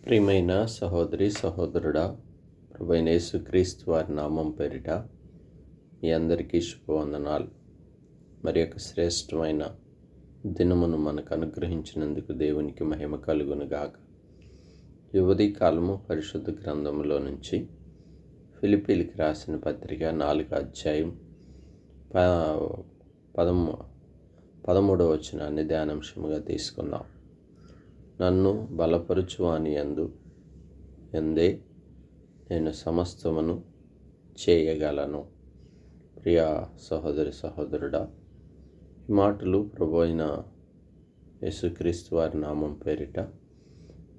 ప్రియమైన సహోదరి సహోదరుడా, ప్రభువైన యేసుక్రీస్తు వారి నామం పేరిట మీ అందరికీ శుభవందనాలు. మరి యొక్క శ్రేష్టమైన దినమును మనకు అనుగ్రహించినందుకు దేవునికి మహిమ కలుగునుగాక. ఈ ఉదయకాలము పరిశుద్ధ గ్రంథంలో నుంచి ఫిలిప్పీలకు రాసిన పత్రిక 4వ అధ్యాయం 13వ వచనాన్ని ధ్యానాంశముగా తీసుకుందాం. నన్ను బలపరుచువాని యందే నేను సమస్తమును చేయగలను. ప్రియ సహోదరి సహోదరుడా, ఈ మాటలు ప్రభువైన యేసుక్రీస్తు వారి నామం పేరిట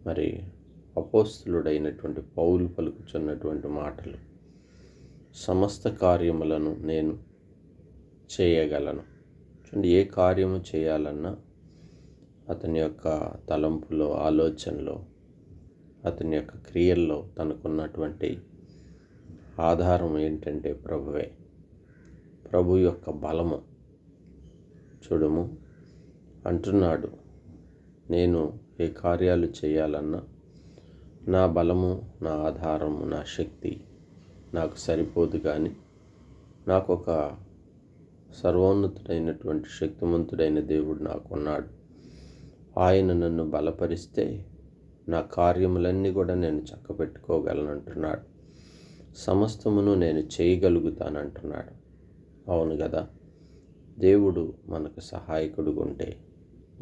మరి అపోస్తలుడైనటువంటి పౌలు పలుకుచున్నటువంటి మాటలు. సమస్త కార్యములను నేను చేయగలను. చూడండి, ఏ కార్యము చేయాలన్నా అతని యొక్క తలంపులో, ఆలోచనలో, అతని యొక్క క్రియల్లో తనకున్నటువంటి ఆధారం ఏంటంటే ప్రభువే, ప్రభు యొక్క బలము. చూడము అంటున్నాడు, నేను ఏ కార్యాలు చేయాలన్నా నా బలము, నా ఆధారము, నా శక్తి నాకు సరిపోదు, కానీ నాకు ఒక సర్వోన్నతుడైనటువంటి శక్తిమంతుడైన దేవుడు నాకున్నాడు. ఆయన నన్ను బలపరిస్తే నా కార్యములన్నీ కూడా నేను చక్కబెట్టుకోగలను అంటున్నాడు. సమస్తమును నేను చేయగలుగుతానంటున్నాడు. అవును కదా, దేవుడు మనకు సహాయకుడుగా ఉంటే,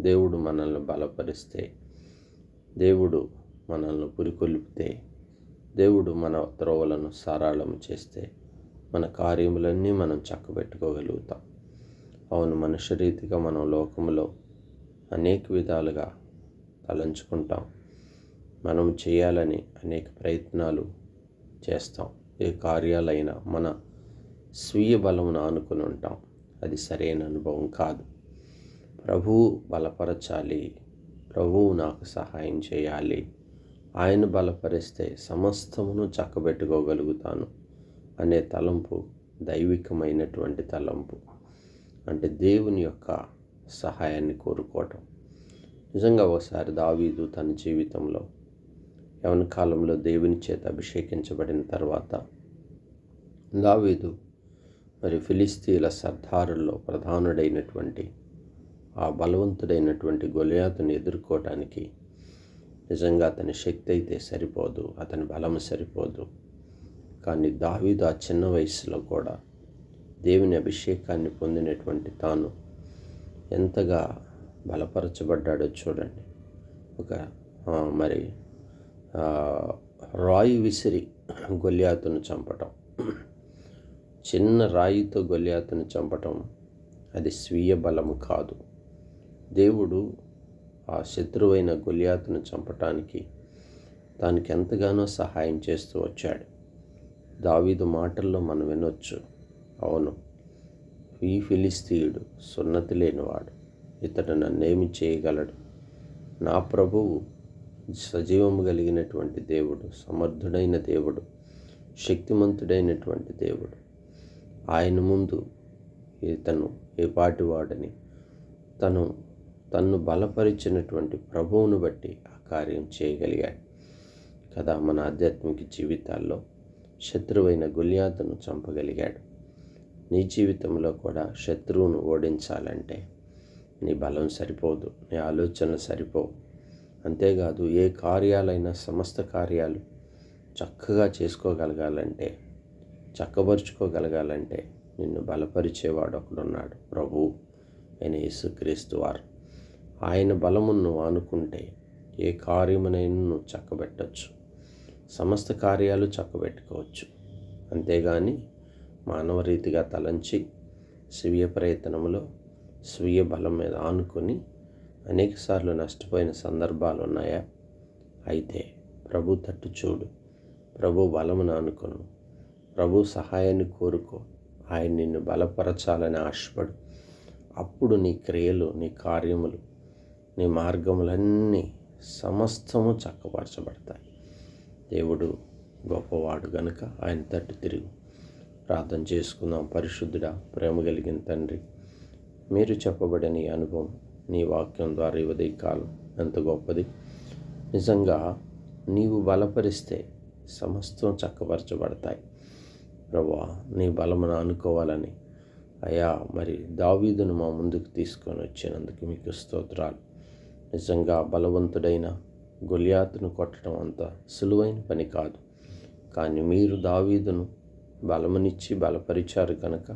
దేవుడు మనల్ని బలపరిస్తే, దేవుడు మనల్ని పురికొల్పితే, దేవుడు మన త్రోవలను సరళం చేస్తే మన కార్యములన్నీ మనం చక్కబెట్టుకోగలుగుతాం. అవును, మనుష్య రీతిగా మనం లోకంలో అనేక విధాలుగా తలంచుకుంటాం. మనం చేయాలని అనేక ప్రయత్నాలు చేస్తాం. ఏ కార్యాలైనా మన స్వీయ బలమును ఆనుకుని ఉంటాం. అది సరైన అనుభవం కాదు. ప్రభువు బలపరచాలి, ప్రభువు నాకు సహాయం చేయాలి, ఆయన బలపరిస్తే సమస్తమును చక్కబెట్టుకోగలుగుతాను అనే తలంపు దైవికమైనటువంటి తలంపు. అంటే దేవుని యొక్క సహాయాన్ని కోరుకోవటం. నిజంగా ఒకసారి దావీదు తన జీవితంలో యవ్వన కాలంలో దేవుని చేత అభిషేకించబడిన తర్వాత దావీదు మరి ఫిలిస్తీన్ల సర్దారుల్లో ప్రధానుడైనటువంటి ఆ బలవంతుడైనటువంటి గొలియాతుని ఎదుర్కోవటానికి నిజంగా అతని శక్తి అయితే సరిపోదు, అతని బలం సరిపోదు. కానీ దావీదు ఆ చిన్న వయసులో కూడా దేవుని అభిషేకాన్ని పొందినటువంటి తాను ఎంతగా బలపరచబడ్డాడో చూడండి. ఒక రాయి విసిరి గొలియాతును చంపటం, చిన్న రాయితో గొలియాతును చంపటం అది స్వీయ బలము కాదు. దేవుడు ఆ శత్రువైన గొలియాతును చంపటానికి దానికి ఎంతగానో సహాయం చేస్తూ వచ్చాడు. దావీదు మాటల్లో మనం వినొచ్చు, అవును, ఈ ఫిలిస్తీయుడు సున్నతి లేనివాడు, ఇతడు నన్నేమి చేయగలడు? నా ప్రభువు సజీవము కలిగినటువంటి దేవుడు, సమర్థుడైన దేవుడు, శక్తిమంతుడైనటువంటి దేవుడు. ఆయన ముందు ఇతను ఏపాటివాడని తన్ను బలపరిచినటువంటి ప్రభువును బట్టి ఆ కార్యం చేయగలిగాడు కదా. మన ఆధ్యాత్మిక జీవితాల్లో శత్రువైన గొలియాతును చంపగలిగాడు. నీ జీవితంలో కూడా శత్రువును ఓడించాలంటే నీ బలం సరిపోదు, నీ ఆలోచనలు సరిపోవు. అంతేకాదు, ఏ కార్యాలైనా సమస్త కార్యాలు చక్కగా చేసుకోగలగాలంటే, చక్కబరుచుకోగలగాలంటే నిన్ను బలపరిచేవాడు ఒకడున్నాడు, ప్రభువు అయిన యేసుక్రీస్తు వారు. ఆయన బలమును ఆనుకుంటే ఏ కార్యమునైనా నువ్వు చక్కబెట్టచ్చు, సమస్త కార్యాలు చక్కబెట్టుకోవచ్చు. అంతేగాని మానవ రీతిగా తలంచి స్వీయ ప్రయత్నములో స్వీయ బలం మీద ఆనుకొని అనేకసార్లు నష్టపోయిన సందర్భాలు ఉన్నాయా? అయితే ప్రభు తట్టు చూడు, ప్రభు బలమును ఆనుకొను, ప్రభు సహాయాన్ని కోరుకో, ఆయన నిన్ను బలపరచాలని ఆశపడు. అప్పుడు నీ క్రియలు, నీ కార్యములు, నీ మార్గములన్నీ సమస్తము చక్కపరచబడతాయి. దేవుడు గొప్పవాడు గనుక ఆయన తట్టు తిరుగు. ప్రార్థన చేసుకుందాం. పరిశుద్ధుడా, ప్రేమ కలిగిన తండ్రి, మీరు చెప్పబడిన ఈ అనుభవం నీ వాక్యం ద్వారా ఈ ఉదయకాలం ఎంత గొప్పది. నిజంగా నీవు బలపరిస్తే సమస్తం చక్కపరచబడతాయి. ప్రభువా, నీ బలమును అనుకోవాలని అయ్యా మరి దావీదును మా ముందుకు తీసుకొని వచ్చినందుకు మీకు స్తోత్రాలు. నిజంగా బలవంతుడైన గొలియాతును కొట్టడం అంత సులువైన పని కాదు. కానీ మీరు దావీదును బలమునిచ్చి బలపరిచారు కనుక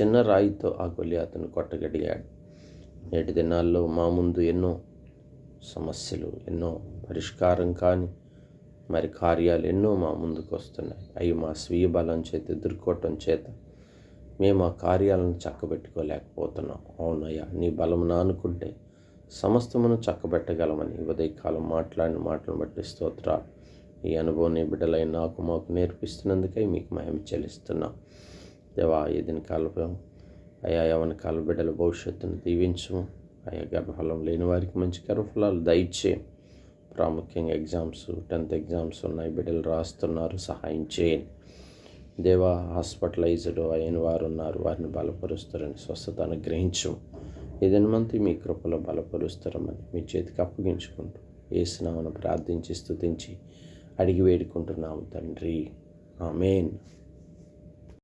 చిన్న రాయితో ఆ గొలియాతును కొట్టగలిగాడు. నేటి దినాల్లో మా ముందు ఎన్నో సమస్యలు, ఎన్నో పరిష్కారం కాని మరి కార్యాలు ఎన్నో మా ముందుకు వస్తున్నాయి. అవి మా స్వీయ బలం చేత ఎదుర్కోవటం చేత మేము ఆ కార్యాలను చక్కబెట్టుకోలేకపోతున్నాం. అవునయ్యా, నీ బలమును అనుకుంటే సమస్తమును చక్కబెట్టగలమని ఉదయకాలం మాట్లాడిన మాటలను బట్టి స్తోత్రాలు. ఈ అనుభవం నీ బిడ్డలైన నాకు మాకు నేర్పిస్తున్నందుకై మీకు మహిమ చెల్లిస్తున్నాం. దేవా, ఈ దినకాలం అయా యవన కాల బిడ్డల భవిష్యత్తును దీవించము. అయా గర్భఫలం లేని వారికి మంచి గర్భఫలాలు దయచేయం. ప్రాముఖ్యంగా ఎగ్జామ్స్, 10th ఎగ్జామ్స్ ఉన్నాయి, బిడ్డలు రాస్తున్నారు, సహాయం చేయండి. దేవా, హాస్పిటలైజ్డ్ అయిన వారు ఉన్నారు, వారిని బలపరుస్తారని స్వస్థత అనుగ్రహించము. ఈ దినమంతా మీ కృపలో బలపరుస్తారమని మీ చేతికి అప్పగించుకుంటూ యేసు నామమున ప్రార్థించి స్తుతించి అడిగి వేడుకుంటున్నాము తండ్రి. ఆమేన్.